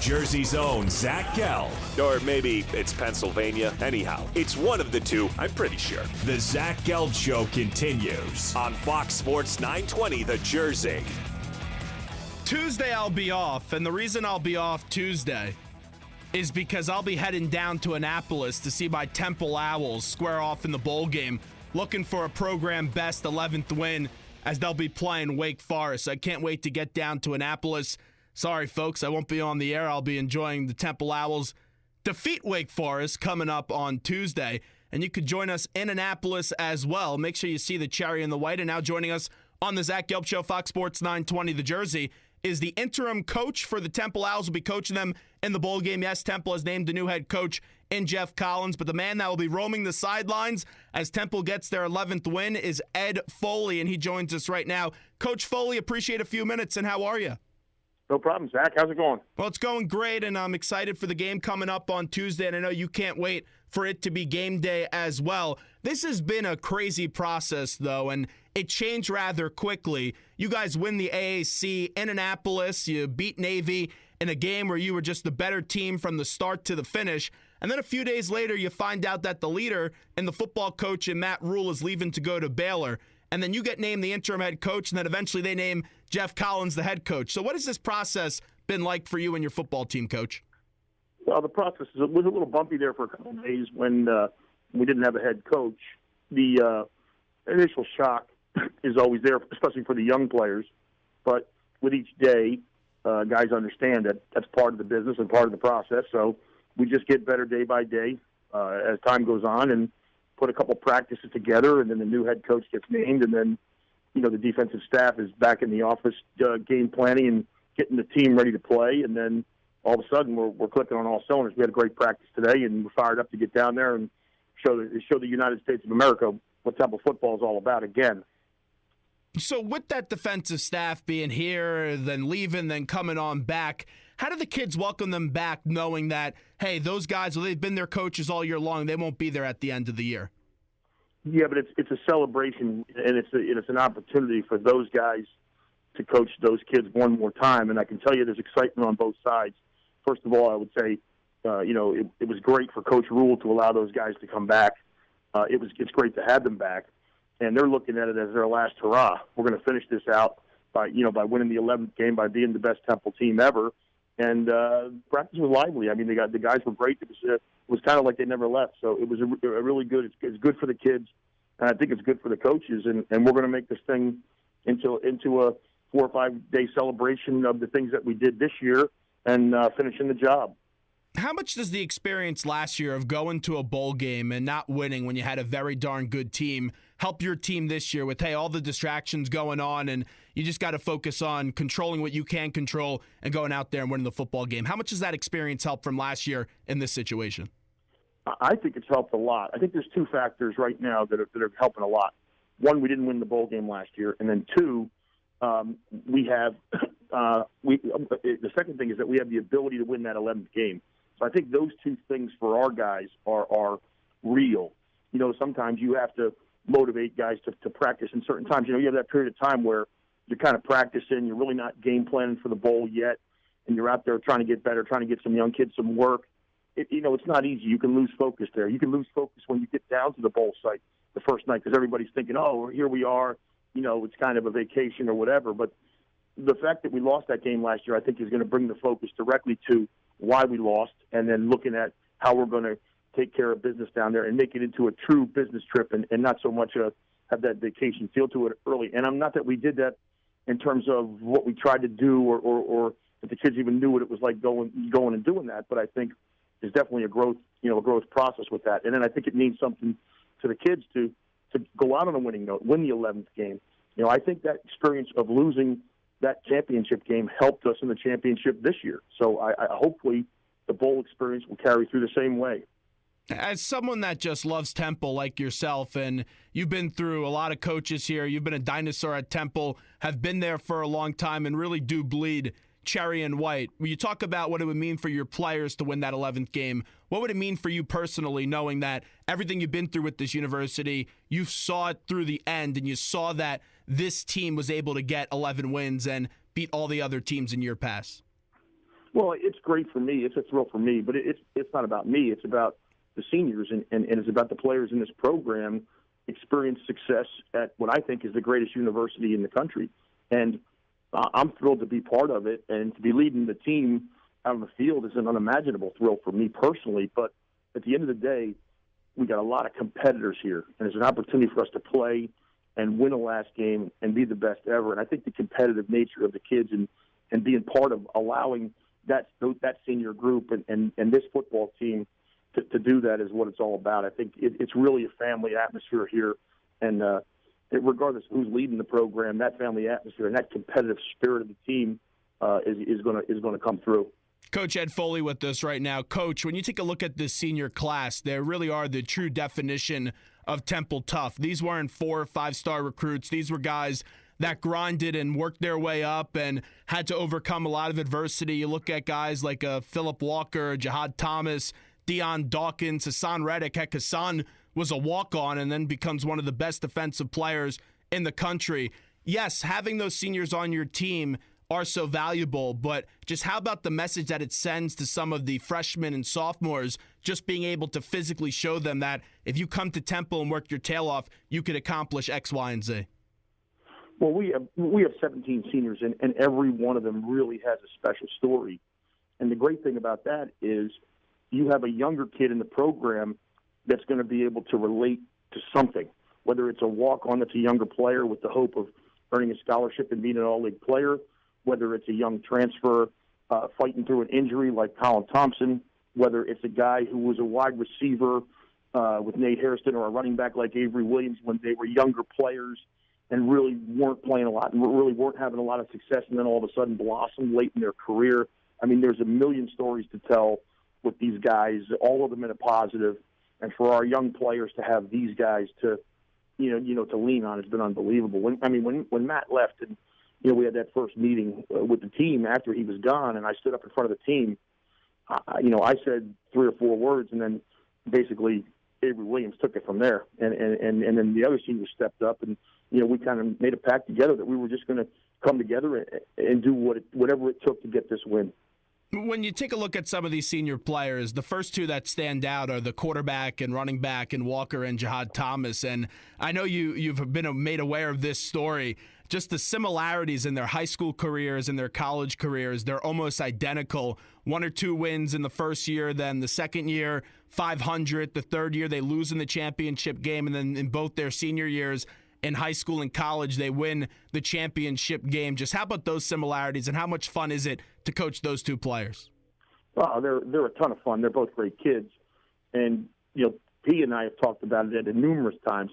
Jersey's own Zach Gelb. Or maybe it's Pennsylvania. Anyhow, it's one of the two, I'm pretty sure. The Zach Gelb Show continues On Fox Sports 920, The Jersey. Tuesday I'll be off, and the reason I'll be off Tuesday is because I'll be heading down to Annapolis to see my Temple Owls square off in the bowl game, looking for a program best 11th win as they'll be playing Wake Forest. I can't wait to get down to Annapolis. Sorry, folks, I won't be on the air. I'll be enjoying the Temple Owls defeat Wake Forest coming up on Tuesday. And you could join us in Annapolis as well. Make sure you see the cherry and the white. And now joining us on the Zach Gelb Show, Fox Sports 920, The Jersey, is the interim coach for the Temple Owls. Will be coaching them in the bowl game. Yes, Temple has named a new head coach in Jeff Collins, but the man that will be roaming the sidelines as Temple gets their 11th win is Ed Foley, and he joins us right now. Coach Foley, appreciate a few minutes, and how are you? No problem, Zach. How's it going? Well, it's going great, and I'm excited for the game coming up on Tuesday, and I know you can't wait for it to be game day as well. This has been a crazy process, though, and it changed rather quickly. You guys win the AAC in Annapolis. You beat Navy in a game where you were just the better team from the start to the finish. And then a few days later, you find out that the leader and the football coach in Matt Rule is leaving to go to Baylor. And then you get named the interim head coach, and then eventually they name Jeff Collins the head coach. So what has this process been like for you and your football team, Coach? Well, the process was a little bumpy there for a couple of days when we didn't have a head coach. The initial shock is always there, especially for the young players. But with each day, guys understand that that's part of the business and part of the process. So we just get better day by day as time goes on and put a couple practices together, and then the new head coach gets named, and then, the defensive staff is back in the office game planning and getting the team ready to play, and then all of a sudden we're clicking on all cylinders. We had a great practice today, and we're fired up to get down there and show the United States of America what Temple football is all about again. So with that defensive staff being here, then leaving, then coming on back, how do the kids welcome them back knowing that, hey, those guys, well, they've been their coaches all year long, they won't be there at the end of the year? Yeah, but it's a celebration, and it's an opportunity for those guys to coach those kids one more time. And I can tell you there's excitement on both sides. First of all, I would say, it was great for Coach Rule to allow those guys to come back. It's great to have them back. And they're looking at it as their last hurrah. We're going to finish this out by winning the 11th game, by being the best Temple team ever. And practice was lively. I mean, the guys were great. It was kind of like they never left. So it was a really good. It's good for the kids, and I think it's good for the coaches. And we're going to make this thing into a 4 or 5 day celebration of the things that we did this year and finishing the job. How much does the experience last year of going to a bowl game and not winning when you had a very darn good team help your team this year with, hey, all the distractions going on and you just got to focus on controlling what you can control and going out there and winning the football game? How much does that experience help from last year in this situation? I think it's helped a lot. I think there's two factors right now that are helping a lot. One, we didn't win the bowl game last year, and then two, we have the second thing is that we have the ability to win that 11th game. So I think those two things for our guys are real. Sometimes you have to motivate guys to practice in certain times. You have that period of time where you're kind of practicing, you're really not game planning for the bowl yet, and you're out there trying to get better, trying to get some young kids some work. It's not easy. You can lose focus there. You can lose focus when you get down to the bowl site the first night because everybody's thinking, oh, here we are, it's kind of a vacation or whatever. But the fact that we lost that game last year, I think, is going to bring the focus directly to why we lost, and then looking at how we're going to take care of business down there and make it into a true business trip and not so much have that vacation feel to it early. And I'm not that we did that in terms of what we tried to do or if the kids even knew what it was like going and doing that, but I think there's definitely a growth process with that. And then I think it means something to the kids to go out on a winning note, win the 11th game. I think that experience of losing that championship game helped us in the championship this year. So I hopefully the bowl experience will carry through the same way. As someone that just loves Temple like yourself, and you've been through a lot of coaches here, you've been a dinosaur at Temple, have been there for a long time, and really do bleed cherry and white. When you talk about what it would mean for your players to win that 11th game, what would it mean for you personally, knowing that everything you've been through with this university, you saw it through the end, and you saw that this team was able to get 11 wins and beat all the other teams in year past? Well, it's great for me. It's a thrill for me, but it's not about me. It's about the seniors, and it's about the players in this program experience success at what I think is the greatest university in the country. And I'm thrilled to be part of it, and to be leading the team out on the field is an unimaginable thrill for me personally. But at the end of the day, we got a lot of competitors here, and it's an opportunity for us to play and win a last game and be the best ever. And I think the competitive nature of the kids and being part of allowing that senior group and this football team to do that is what it's all about. I think it's really a family atmosphere here, and regardless of who's leading the program, that family atmosphere and that competitive spirit of the team is going to come through. Coach Ed Foley with us right now. Coach, when you take a look at this senior class, they really are the true definition of Temple tough. These weren't 4 or 5-star recruits. These were guys that grinded and worked their way up and had to overcome a lot of adversity. You look at guys like Philip Walker, Jihad Thomas, Deion Dawkins, Hassan Reddick. Heck, Hassan was a walk-on and then becomes one of the best defensive players in the country. Yes, having those seniors on your team are so valuable, but just how about the message that it sends to some of the freshmen and sophomores, just being able to physically show them that if you come to Temple and work your tail off, you could accomplish X, Y, and Z? Well, we have 17 seniors, and every one of them really has a special story. And the great thing about that is you have a younger kid in the program that's going to be able to relate to something, whether it's a walk-on that's a younger player with the hope of earning a scholarship and being an all-league player, whether it's a young transfer fighting through an injury like Colin Thompson, whether it's a guy who was a wide receiver with Nate Hairston or a running back like Avery Williams when they were younger players and really weren't playing a lot and really weren't having a lot of success and then all of a sudden blossomed late in their career. I mean, there's a million stories to tell with these guys, all of them in a positive. And for our young players to have these guys to, to lean on has been unbelievable. When Matt left and, we had that first meeting with the team after he was gone, and I stood up in front of the team. I said 3 or 4 words, and then basically Avery Williams took it from there. And then the other seniors stepped up, and we kind of made a pact together that we were just going to come together and do whatever it took to get this win. When you take a look at some of these senior players, the first two that stand out are the quarterback and running back and Walker and Jihad Thomas. And I know you've been made aware of this story. Just the similarities in their high school careers and their college careers, they're almost identical. 1 or 2 wins in the first year, then the second year, 500. The third year, they lose in the championship game. And then in both their senior years in high school and college, they win the championship game. Just how about those similarities, and how much fun is it to coach those two players? Well, they're a ton of fun. They're both great kids. And, P and I have talked about it numerous times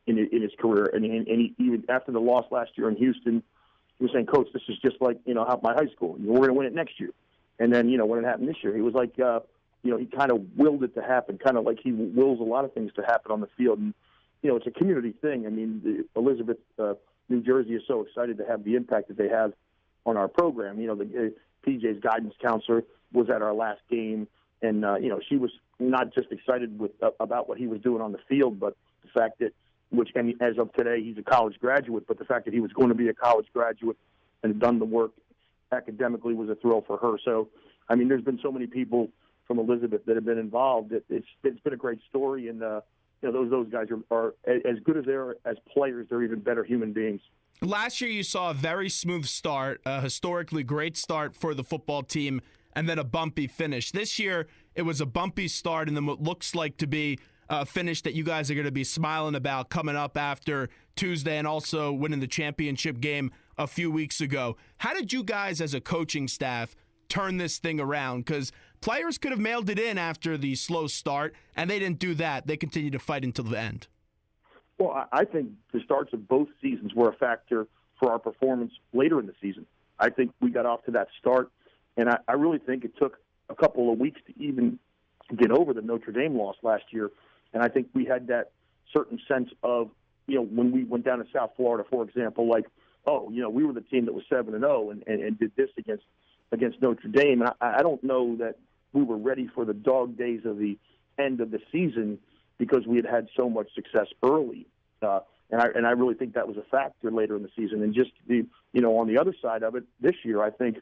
in his career. And he, even after the loss last year in Houston, he was saying, Coach, this is just like, my high school. We're going to win it next year. And then, when it happened this year, he was like, he kind of willed it to happen, kind of like he wills a lot of things to happen on the field. And, it's a community thing. I mean, Elizabeth, New Jersey is so excited to have the impact that they have on our program. PJ's guidance counselor was at our last game, and, she was not just excited about what he was doing on the field, but the fact that, as of today, he's a college graduate, but the fact that he was going to be a college graduate and done the work academically was a thrill for her. So, I mean, there's been so many people from Elizabeth that have been involved. It's been a great story, and, those guys are as good as they are as players. They're even better human beings. Last year, you saw a very smooth start, a historically great start for the football team, and then a bumpy finish. This year, it was a bumpy start, and then what looks like to be a finish that you guys are going to be smiling about coming up after Tuesday, and also winning the championship game a few weeks ago. How did you guys, as a coaching staff, turn this thing around? Because players could have mailed it in after the slow start, and they didn't do that. They continued to fight until the end. Well, I think the starts of both seasons were a factor for our performance later in the season. I think we got off to that start, and I really think it took a couple of weeks to even get over the Notre Dame loss last year. And I think we had that certain sense of, when we went down to South Florida, for example, like, we were the team that was 7-0 and did this against Notre Dame. And I don't know that we were ready for the dog days of the end of the season because we had so much success early. And I really think that was a factor later in the season. And just on the other side of it, this year, I think,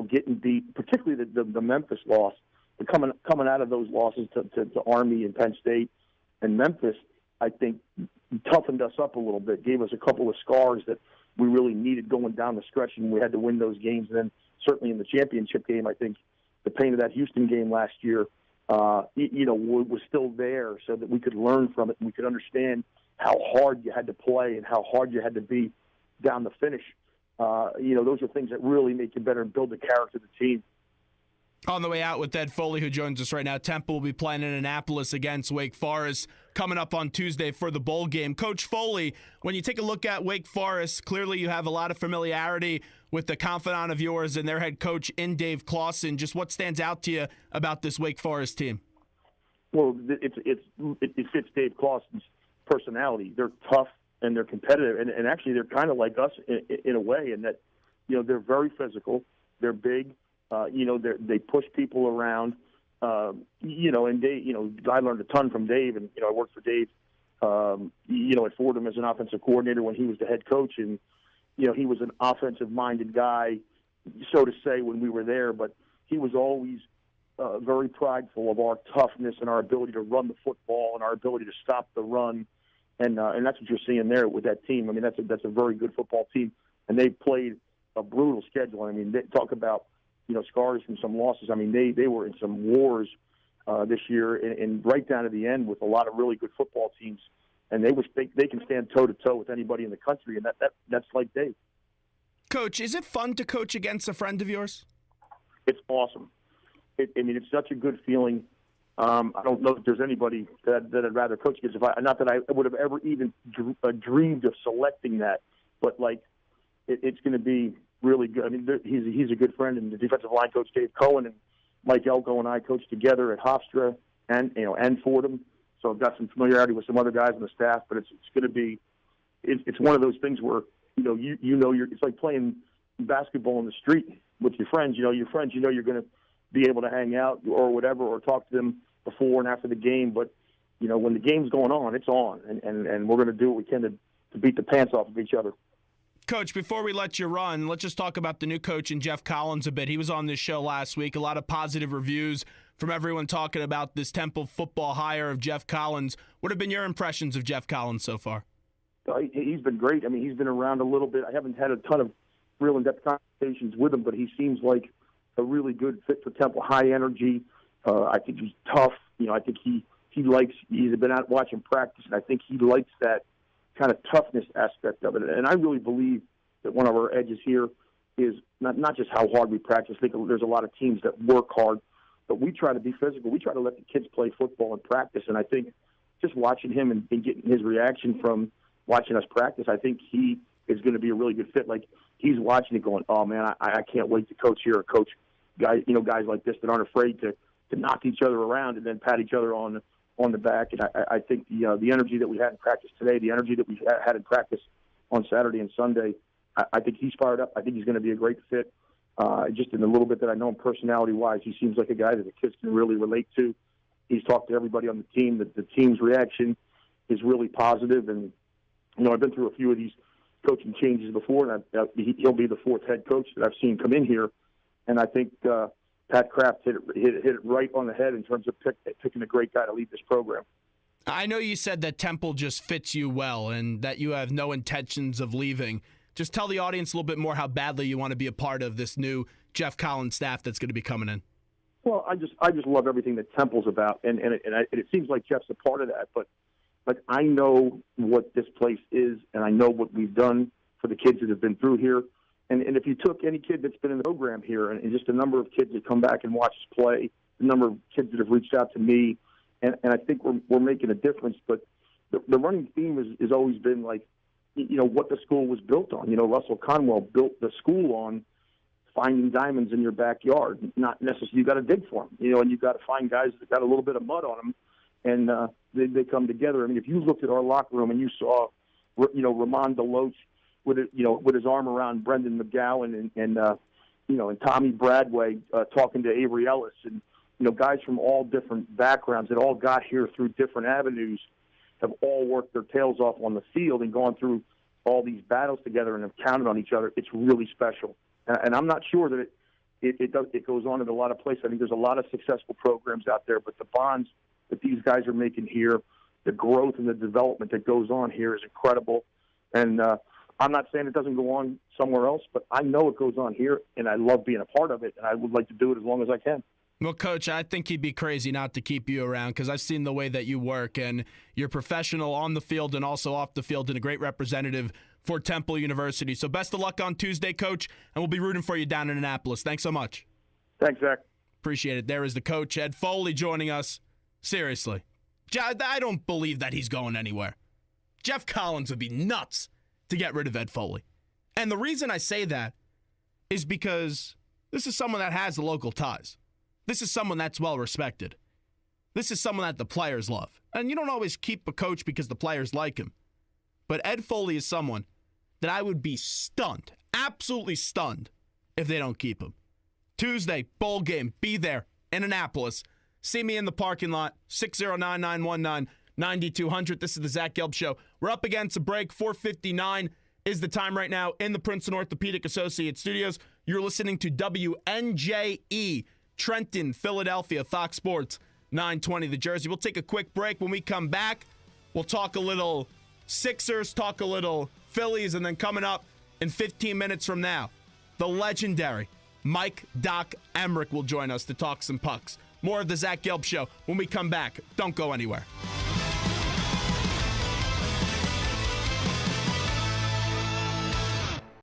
getting beat, particularly the Memphis loss, but coming out of those losses to Army and Penn State and Memphis, I think toughened us up a little bit, gave us a couple of scars that we really needed going down the stretch, and we had to win those games. And then certainly in the championship game, I think the pain of that Houston game last year, was still there, so that we could learn from it and we could understand how hard you had to play and how hard you had to be down the finish. Those are things that really make you better and build the character of the team. On the way out with Ed Foley, who joins us right now, Temple will be playing in Annapolis against Wake Forest coming up on Tuesday for the bowl game. Coach Foley, when you take a look at Wake Forest, clearly you have a lot of familiarity with the confidant of yours and their head coach in Dave Clawson. Just what stands out to you about this Wake Forest team? Well, it fits Dave Clawson's personality. They're tough and they're competitive, and actually they're kind of like us in a way, in that they're very physical, they're big. They push people around, and Dave, I learned a ton from Dave, and, I worked for Dave, at Fordham as an offensive coordinator when he was the head coach, and, he was an offensive-minded guy, so to say, when we were there, but he was always very prideful of our toughness and our ability to run the football and our ability to stop the run, and that's what you're seeing there with that team. I mean, that's a very good football team, and they played a brutal schedule. I mean, they talk about scars from some losses. I mean, they were in some wars this year, and right down to the end with a lot of really good football teams. And they can stand toe to toe with anybody in the country, and that's like Dave. Coach, is it fun to coach against a friend of yours? It's awesome. It's such a good feeling. I don't know if there's anybody that I'd rather coach against. Not that I would have ever even dreamed of selecting that, but it's going to be really good. I mean, he's a good friend, and the defensive line coach Dave Cohen and Mike Elko and I coached together at Hofstra and Fordham, so I've got some familiarity with some other guys on the staff. But it's going to be it's one of those things where it's like playing basketball in the street with your friends. Your friends, you're going to be able to hang out or whatever, or talk to them before and after the game. But when the game's going on, it's on, and we're going to do what we can to beat the pants off of each other. Coach, before we let you run, let's just talk about the new coach and Jeff Collins a bit. He was on this show last week. A lot of positive reviews from everyone talking about this Temple football hire of Jeff Collins. What have been your impressions of Jeff Collins so far? He's been great. I mean, he's been around a little bit. I haven't had a ton of real in-depth conversations with him, but he seems like a really good fit for Temple. High energy. I think he's tough. I think he's been out watching practice, and I think he likes that kind of toughness aspect of it. And I really believe that one of our edges here is not just how hard we practice. I think there's a lot of teams that work hard, but we try to be physical. We try to let the kids play football and practice. And I think just watching him and getting his reaction from watching us practice, I think he is going to be a really good fit. Like, he's watching it going, oh, man, I can't wait to coach here or coach guys like this that aren't afraid to knock each other around and then pat each other on the back. And I think the energy that we had in practice today, the energy that we had in practice on Saturday and Sunday, I think he's fired up. I think he's going to be a great fit. Just in a little bit that I know him personality-wise, he seems like a guy that the kids can really relate to. He's talked to everybody on the team. The team's reaction is really positive. And, I've been through a few of these coaching changes before, and he'll be the fourth head coach that I've seen come in here. And I think Pat Kraft hit it right on the head in terms of picking a great guy to lead this program. I know you said that Temple just fits you well and that you have no intentions of leaving. Just tell the audience a little bit more how badly you want to be a part of this new Jeff Collins staff that's going to be coming in. Well, I just love everything that Temple's about, and it seems like Jeff's a part of that. But I know what this place is, and I know what we've done for the kids that have been through here. And if you took any kid that's been in the program here, and just a number of kids that come back and watch us play, the number of kids that have reached out to me, and I think we're making a difference. But the running theme has always been like, what the school was built on. Russell Conwell built the school on finding diamonds in your backyard. Not necessarily you got to dig for them, and you got to find guys that got a little bit of mud on them, and they come together. I mean, if you looked at our locker room and you saw, Ramon DeLoach with his arm around Brendan McGowan and Tommy Bradway talking to Avery Ellis, and guys from all different backgrounds that all got here through different avenues, have all worked their tails off on the field and gone through all these battles together and have counted on each other. It's really special, and I'm not sure that it goes on in a lot of places. I think there's a lot of successful programs out there, but the bonds that these guys are making here, the growth and the development that goes on here is incredible. And I'm not saying it doesn't go on somewhere else, but I know it goes on here, and I love being a part of it, and I would like to do it as long as I can. Well, Coach, I think he'd be crazy not to keep you around because I've seen the way that you work, and you're professional on the field and also off the field and a great representative for Temple University. So best of luck on Tuesday, Coach, and we'll be rooting for you down in Annapolis. Thanks so much. Thanks, Zach. Appreciate it. There is the coach, Ed Foley, joining us. Seriously. I don't believe that he's going anywhere. Jeff Collins would be nuts to get rid of Ed Foley. And the reason I say that is because this is someone that has the local ties. This is someone that's well respected. This is someone that the players love. And you don't always keep a coach because the players like him. But Ed Foley is someone that I would be stunned, absolutely stunned, if they don't keep him. Tuesday, bowl game, be there in Annapolis. See me in the parking lot, 609-919-9200. This is the Zach Gelb Show. We're up against a break. 4:59 is the time right now in the Princeton Orthopedic Associates studios. You're listening to WNJE, Trenton, Philadelphia, Fox Sports 920, the Jersey. We'll take a quick break. When we come back, we'll talk a little Sixers, talk a little Phillies, and then coming up in 15 minutes from now, the legendary Mike Doc Emmerich will join us to talk some pucks. More of the Zach Gelb Show when we come back. Don't go anywhere.